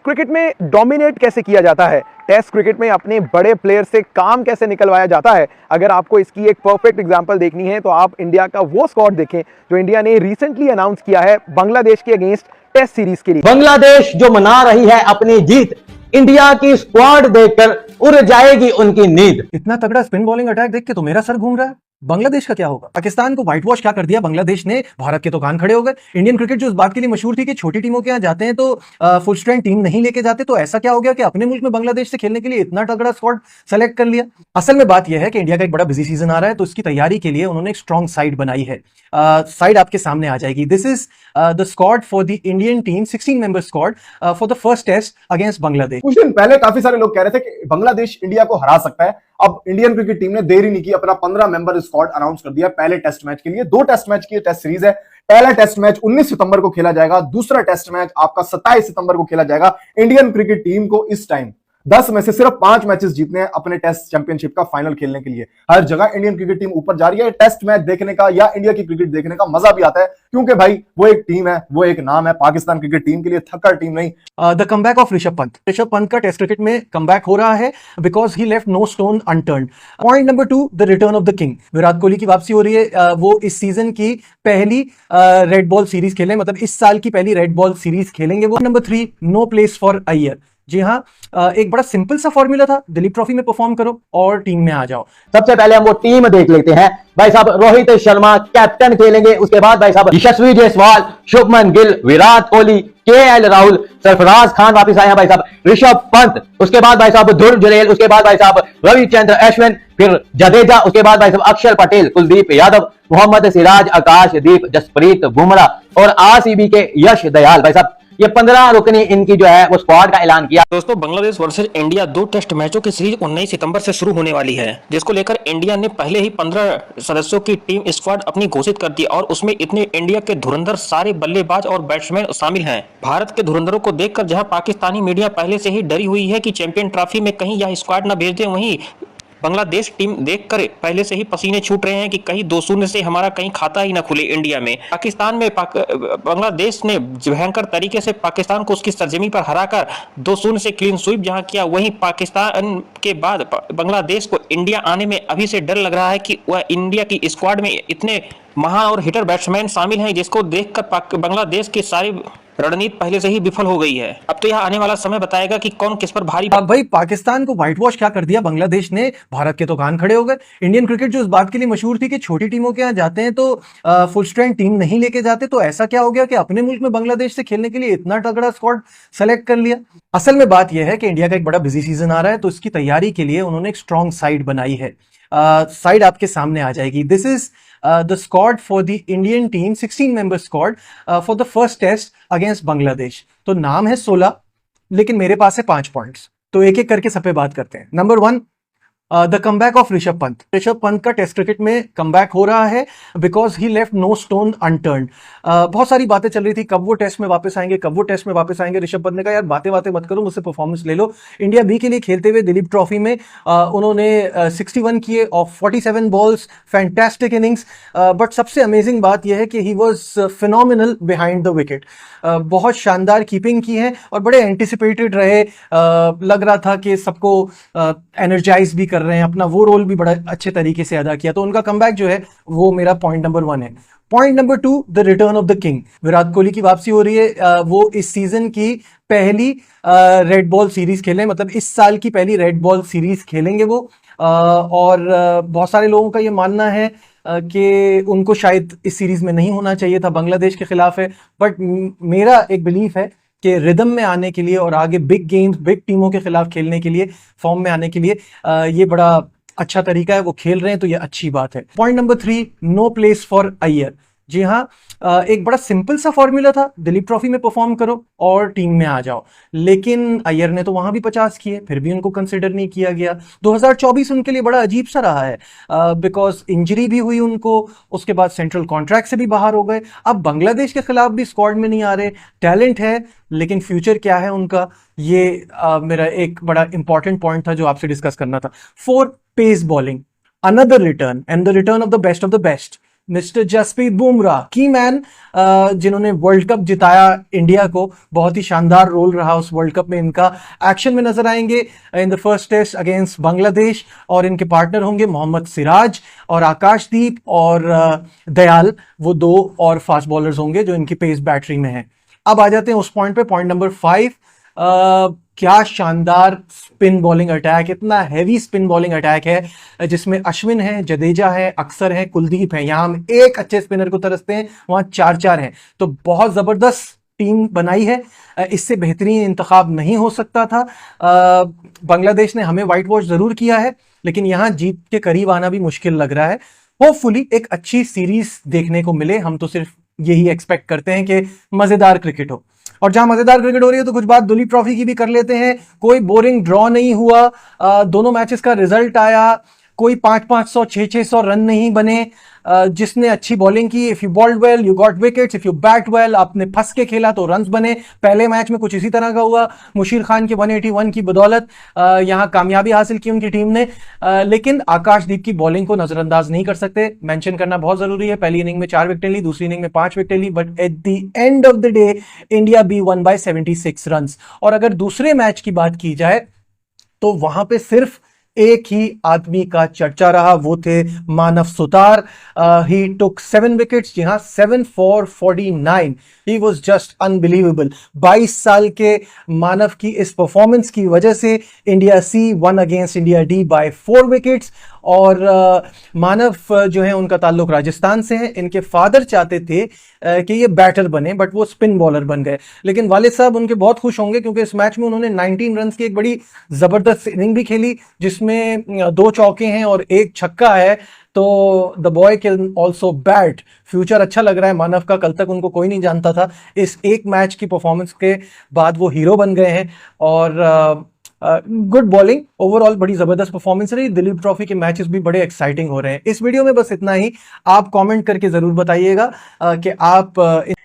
Cricket में dominate कैसे किया जाता है, टेस्ट क्रिकेट में अपने बड़े प्लेयर से काम कैसे निकलवाया जाता है। अगर आपको इसकी एक परफेक्ट एग्जांपल देखनी है तो आप इंडिया का वो स्क्वाड देखें जो इंडिया ने रिसेंटली अनाउंस किया है बांग्लादेश के अगेंस्ट टेस्ट सीरीज के लिए। बांग्लादेश जो मना रही है अपनी जीत, इंडिया की स्क्वाड देखकर उड़ जाएगी उनकी नींद। इतना तगड़ा स्पिन बॉलिंग अटैक देख के तो मेरा सर घूम रहा है। बांग्लादेश का क्या होगा? पाकिस्तान को व्हाइट वॉश क्या कर दिया बांग्लादेश ने, भारत के तो कान खड़े हो गए। इंडियन क्रिकेट जो इस बात के लिए मशहूर थी कि छोटी टीमों के यहाँ जाते हैं तो फुल स्ट्रेंथ टीम नहीं लेके जाते, तो ऐसा क्या हो गया कि अपने मुल्क में बांग्लादेश से खेलने के लिए इतना तगड़ा स्क्वाड सेलेक्ट कर लिया। असल में बात यह है कि इंडिया का एक बड़ा बिजी सीजन आ रहा है, तो इसकी तैयारी के लिए उन्होंने एक स्ट्रॉन्ग साइड बनाई है। साइड आपके सामने आ जाएगी। This is the squad for the Indian team, 16 member squad for the first test against Bangladesh. कुछ दिन पहले काफी सारे लोग कह रहे थे कि बांग्लादेश इंडिया को हरा सकता है। अब इंडियन क्रिकेट टीम ने देरी नहीं की, अपना 15 मेंबर स्क्वाड अनाउंस कर दिया पहले टेस्ट मैच के लिए। 2 टेस्ट मैच की टेस्ट सीरीज है। पहला टेस्ट मैच 19 सितंबर को खेला जाएगा, दूसरा टेस्ट मैच आपका 27 सितंबर को खेला जाएगा। इंडियन क्रिकेट टीम को इस टाइम 10 में से सिर्फ 5 मैचेस जीतने हैं अपने टेस्ट चैंपियनशिप का फाइनल खेलने के लिए। हर जगह इंडियन क्रिकेट टीम ऊपर जा रही है। टेस्ट मैच देखने का या इंडिया की क्रिकेट देखने का मजा भी आता है, क्योंकि भाई वो एक टीम है, वो एक नाम है। पाकिस्तान क्रिकेट टीम के लिए थक्कर टीम नहीं। The comeback of Rishabh Pant. Rishabh Pant का टेस्ट क्रिकेट में कमबैक हो रहा है because he left no stone unturned. Point number 2, the return of the king. Virat Kohli की वापसी हो रही है। वो इस सीजन की पहली रेड बॉल सीरीज खेले, मतलब इस साल की पहली रेड बॉल सीरीज खेलेंगे वो। Number 3, no place for Iyer. जी हाँ, एक बड़ा सिंपल सा फॉर्मूला था, दिलीप ट्रॉफी में परफॉर्म करो और टीम में आ जाओ। सबसे पहले हम वो टीम देख लेते हैं। भाई साहब रोहित शर्मा कैप्टन खेलेंगे, उसके बाद भाई साहब यशस्वी जायसवाल, शुभमन गिल, विराट कोहली, केएल राहुल, सरफराज खान वापस आए हैं भाई साहब, ऋषभ पंत, उसके बाद भाई साहब ध्रुव जुरेल, उसके बाद भाई साहब रविचंद्र अश्विन, फिर जडेजा, उसके बाद भाई साहब अक्षर पटेल, कुलदीप यादव, मोहम्मद सिराज, आकाशदीप, जसप्रीत बुमराह और आरसीबी के यश दयाल। भाई साहब ये 15 रुकनी इनकी जो है वो स्क्वाड का ऐलान किया। दोस्तों, बांग्लादेश वर्सेस इंडिया 2 टेस्ट मैचों की सीरीज 19 सितंबर से शुरू होने वाली है, जिसको लेकर इंडिया ने पहले ही 15 सदस्यों की टीम स्क्वाड अपनी घोषित कर दी और उसमें इतने इंडिया के धुरंधर सारे बल्लेबाज और बैट्समैन शामिल हैं। भारत के धुरंधरों को देखकर जहां पाकिस्तानी मीडिया पहले से ही डरी हुई है कि चैंपियन ट्रॉफी में कहीं यह स्क्वाड न भेज दें, वहीं बांग्लादेश टीम देखकर पहले से ही पसीने छूट रहे हैं कि कहीं 2-0 से हमारा कहीं खाता ही ना खुले इंडिया में। पाकिस्तान में बांग्लादेश ने भयंकर तरीके से पाकिस्तान को उसकी सरजमी पर हराकर 2-0 से क्लीन स्वीप जहां किया, वहीं पाकिस्तान के बाद बांग्लादेश को इंडिया आने में अभी से डर लग रहा है कि वह इंडिया की स्क्वाड में इतने महा और हिटर बैट्समैन शामिल हैं, जिसको देखकर बांग्लादेश की सारी रणनीति पहले से ही विफल हो गई है। अब तो यह आने वाला समय बताएगा कि कौन किस पर भारी। भाई पाकिस्तान को व्हाइट वॉश क्या कर दिया बांग्लादेश ने, भारत के तो कान खड़े हो गए। इंडियन क्रिकेट जो इस बात के लिए मशहूर थी कि छोटी टीमों के यहाँ जाते हैं तो फुल स्ट्रेंथ टीम नहीं लेके जाते, तो ऐसा क्या हो गया कि अपने मुल्क में बांग्लादेश से खेलने के लिए इतना तगड़ा स्क्वाड सेलेक्ट कर लिया। असल में बात यह है कि इंडिया का एक बड़ा बिजी सीजन आ रहा है, तो इसकी तैयारी के लिए उन्होंने एक स्ट्रॉन्ग साइड बनाई है। साइड आपके सामने आ जाएगी। This is the squad for the Indian team, 16 member squad for the first test against Bangladesh. तो नाम है 16, लेकिन मेरे पास है 5 पॉइंट्स, तो एक एक करके सब पे बात करते हैं। Number 1, the comeback of Rishabh Pant. Rishabh Pant का टेस्ट क्रिकेट में कमबैक हो रहा है because he left no stone unturned. बहुत सारी बातें चल रही थी, कब वो टेस्ट में वापस आएंगे, कब वो टेस्ट में वापस आएंगे। ऋषभ पंत ने कहा यार बातें मत करो, मुझसे परफॉर्मेंस ले लो। इंडिया बी के लिए खेलते हुए दिलीप ट्रॉफी में उन्होंने 61 किए of 47 balls, fantastic innings. But सबसे अमेजिंग बात यह है कि he was phenomenal behind the wicket. बहुत शानदार कीपिंग की है और बड़े एंटिसिपेटेड रहे। लग रहा था कि सबको एनर्जाइज भी कर रहे हैं, अपना वो रोल भी बड़ा अच्छे तरीके से अदा किया। तो उनका कमबैक जो है वो मेरा पॉइंट नंबर 1 है। Point number 2, the return of the king. Virat Kohli की वापसी हो रही है। वो इस सीजन की पहली रेड बॉल सीरीज खेले, मतलब इस साल की पहली रेड बॉल सीरीज खेलेंगे वो। और बहुत सारे लोगों का ये मानना है कि उनको शायद इस सीरीज में नहीं होना चाहिए था, बांग्लादेश के खिलाफ है। बट मेरा एक बिलीफ है कि रिदम में आने के लिए और आगे बिग गेम्स, बिग टीमों के खिलाफ खेलने के लिए, फॉर्म में आने के लिए ये बड़ा अच्छा तरीका है। वो खेल रहे हैं तो ये अच्छी बात है। Point number 3, no place for Iyer. जी हाँ, एक बड़ा सिंपल सा फॉर्मूला था, दिलीप ट्रॉफी में परफॉर्म करो और टीम में आ जाओ। लेकिन अय्यर ने तो वहां भी 50 किए, फिर भी उनको कंसिडर नहीं किया गया। 2024 उनके लिए बड़ा अजीब सा रहा है बिकॉज इंजरी भी हुई उनको, उसके बाद सेंट्रल कॉन्ट्रैक्ट से भी बाहर हो गए। अब बांग्लादेश के खिलाफ भी स्क्वाड में नहीं आ रहे। टैलेंट है लेकिन फ्यूचर क्या है उनका, ये मेरा एक बड़ा इंपॉर्टेंट पॉइंट था जो आपसे डिस्कस करना था। 4, pace bowling, another return and the return of the best of the best. Mister Jasprit Bumrah, key man, जिन्होंने वर्ल्ड कप जिताया इंडिया को। बहुत ही शानदार रोल रहा उस वर्ल्ड कप में इनका। एक्शन में नजर आएंगे in the first test against Bangladesh, और इनके पार्टनर होंगे मोहम्मद सिराज और आकाशदीप और दयाल। वो 2 और फास्ट बॉलर्स होंगे जो इनकी पेस बैटरी में है। अब आ जाते हैं उस पॉइंट पे, पॉइंट नंबर 5। क्या शानदार स्पिन बॉलिंग अटैक, इतना हैवी स्पिन बॉलिंग अटैक है जिसमें अश्विन है, जडेजा है, अक्सर है, कुलदीप है। यहां हम एक अच्छे स्पिनर को तरसते हैं, वहां 4-4 हैं। तो बहुत जबरदस्त टीम बनाई है, इससे बेहतरीन इंतखाब नहीं हो सकता था। बांग्लादेश ने हमें व्हाइट वॉश जरूर किया है, लेकिन यहां जीत के करीब आना भी मुश्किल लग रहा है। होपफुली एक अच्छी सीरीज देखने को मिले, हम तो सिर्फ यही एक्सपेक्ट करते हैं कि मजेदार क्रिकेट हो। और जहां मजेदार क्रिकेट हो रही है तो कुछ बात दुलीप ट्रॉफी की भी कर लेते हैं। कोई बोरिंग ड्रॉ नहीं हुआ, दोनों मैचेस का रिजल्ट आया, कोई 500-500 600-600 रन नहीं बने। जिसने अच्छी बॉलिंग की, if you bowled well you got wickets, if you bat well आपने फंस के खेला तो रन्स बने। पहले मैच में कुछ इसी तरह का हुआ, मुशीर खान के 181 की बदौलत यहां कामयाबी हासिल की उनकी टीम ने। लेकिन आकाशदीप की बॉलिंग को नजरअंदाज नहीं कर सकते, मेंशन करना बहुत जरूरी है। पहली इनिंग में 4 विकेटें ली, दूसरी इनिंग में 5 विकेटें ली, but at the end of the day India B won by 76 run. और अगर दूसरे मैच की बात की जाए तो वहां पे सिर्फ एक ही आदमी का चर्चा रहा, वो थे मानव सुतार। ही टुक 7 विकेट्स, जी हाँ 7 for 49। He was just unbelievable. 22 साल के मानव की इस परफॉर्मेंस की वजह से India C one against India D by 4 wickets. और मानव जो है उनका ताल्लुक राजस्थान से है। इनके फादर चाहते थे कि ये बैटर बने, बट वो स्पिन बॉलर बन गए। लेकिन वालिद साहब उनके बहुत खुश होंगे क्योंकि इस मैच में उन्होंने 19 रन की एक बड़ी जबरदस्त इनिंग भी खेली, जिसमें 2 चौके हैं और 1 छक्का है। तो the boy can also bat. Future अच्छा लग रहा है मानव का, कल तक उनको कोई नहीं जानता था। इस एक मैच की परफॉर्मेंस के बाद वो हीरो बन गए हैं। और गुड बॉलिंग ओवरऑल, बड़ी जबरदस्त परफॉर्मेंस रही। दिलीप ट्रॉफी के मैचेस भी बड़े एक्साइटिंग हो रहे हैं। इस वीडियो में बस इतना ही। आप कमेंट करके जरूर बताइएगा कि आप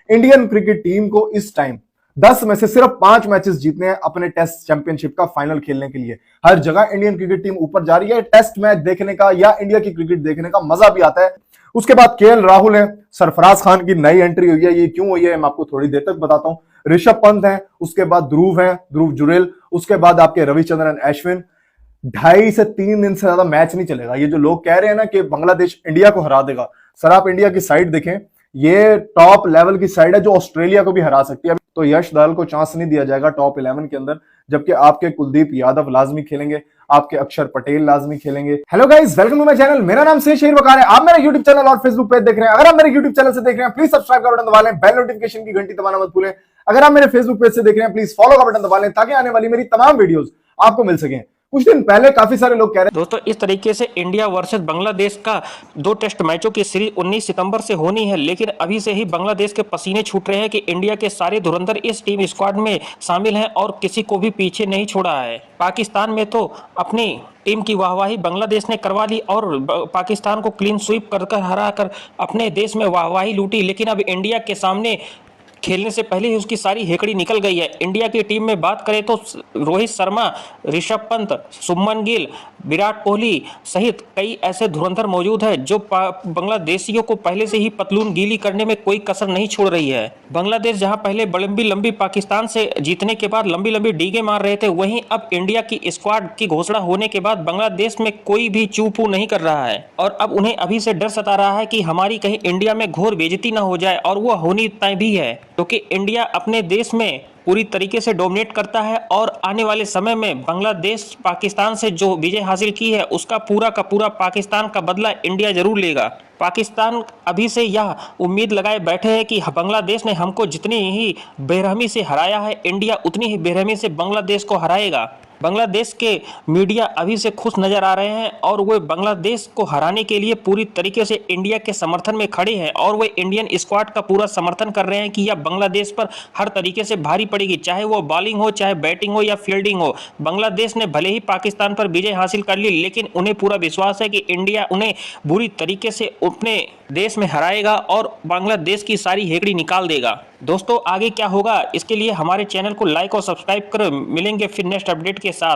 इंडियन क्रिकेट टीम को इस टाइम 10 में से सिर्फ 5 मैचेस जीतने हैं अपने टेस्ट चैंपियनशिप का फाइनल खेलने के लिए। हर जगह इंडियन क्रिकेट टीम ऊपर जा रही है। टेस्ट मैच देखने का या इंडिया की क्रिकेट देखने का मजा भी आता है। उसके बाद केएल राहुल है, सरफराज खान की नई एंट्री हुई है। ये क्यों हुई है मैं आपको थोड़ी देर तक बताता हूं। ऋषभ पंत है, उसके बाद ध्रुव जुरेल, उसके बाद आपके रविचंद्रन अश्विन। 2.5 से 3 दिन से ज्यादा मैच नहीं चलेगा। ये जो लोग कह रहे हैं ना कि बांग्लादेश इंडिया को हरा देगा, सर आप इंडिया की साइड देखें, ये टॉप लेवल की साइड है जो ऑस्ट्रेलिया को भी हरा सकती है। तो यश दयाल को चांस नहीं दिया जाएगा टॉप 11 के अंदर, जबकि आपके कुलदीप यादव लाजमी खेलेंगे, आपके अक्षर पटेल लाजमी खेलेंगे। Hello guys, welcome to my channel. मेरा नाम शेर वकार है। आप मेरा यूट्यूब चैनल और फेसबुक पेज देख रहे हैं। अगर आप मेरे यूट्यूब चैनल से देख रहे हैं प्लीज सब्सक्राइब का बटन दबा लें, बेल नोटिफिकेशन की घंटी दबाना मत भूलें। अगर आप मेरे फेसबुक पेज से देख रहे हैं प्लीज फॉलो का बटन दबा लें ताकि आने वाली मेरी तमाम वीडियोस आपको मिल सके। कुछ दिन पहले काफी सारे लोग कह रहे दोस्तों इस तरीके से इंडिया वर्सेस बांग्लादेश का 2 टेस्ट मैचों की सीरीज 19 सितंबर से होनी है, लेकिन अभी से ही बांग्लादेश के पसीने छूट रहे हैं कि इंडिया के सारे धुरंधर इस टीम स्क्वाड में शामिल हैं और किसी को भी पीछे नहीं छोड़ा है। पाकिस्तान में तो अपनी टीम की वाहवाही बांग्लादेश ने करवा ली और पाकिस्तान को क्लीन स्वीप कर हरा कर अपने देश में वाहवाही लूटी, लेकिन अब इंडिया के सामने खेलने से पहले ही उसकी सारी हेकड़ी निकल गई है। इंडिया की टीम में बात करें तो रोहित शर्मा, ऋषभ पंत, शुभमन गिल, विराट कोहली सहित कई ऐसे धुरंधर मौजूद हैं जो बांग्लादेशियों को पहले से ही पतलून गीली करने में कोई कसर नहीं छोड़ रही है। बांग्लादेश जहां पहले लंबी पाकिस्तान से जीतने के बाद लंबी डीगे मार रहे थे, वहीं अब इंडिया की स्क्वाड की घोषणा होने के बाद बांग्लादेश में कोई भी चू पू नहीं कर रहा है और अब उन्हें अभी से डर सता रहा है कि हमारी कहीं इंडिया में घोर बेइज्जती न हो जाए, और वह होनी तय भी है क्योंकि इंडिया अपने देश में पूरी तरीके से डोमिनेट करता है और आने वाले समय में बांग्लादेश पाकिस्तान से जो विजय हासिल की है उसका पूरा का पूरा पाकिस्तान का बदला इंडिया जरूर लेगा। पाकिस्तान अभी से यह उम्मीद लगाए बैठे हैं कि बांग्लादेश ने हमको जितनी ही बेरहमी से हराया है, इंडिया उतनी ही बेरहमी से बांग्लादेश को हराएगा। बांग्लादेश के मीडिया अभी से खुश नजर आ रहे हैं और वे बांग्लादेश को हराने के लिए पूरी तरीके से इंडिया के समर्थन में खड़े हैं और वे इंडियन स्क्वाड का पूरा समर्थन कर रहे हैं कि यह बांग्लादेश पर हर तरीके से भारी पड़ेगी, चाहे वो बॉलिंग हो, चाहे बैटिंग हो या फील्डिंग हो। बांग्लादेश ने भले ही पाकिस्तान पर विजय हासिल कर ली, लेकिन उन्हें पूरा विश्वास है कि इंडिया उन्हें बुरी तरीके से अपने देश में हराएगा और बांग्लादेश की सारी हेकड़ी निकाल देगा। दोस्तों आगे क्या होगा इसके लिए हमारे चैनल को लाइक और सब्सक्राइब करो। मिलेंगे फिर नेक्स्ट अपडेट के साथ।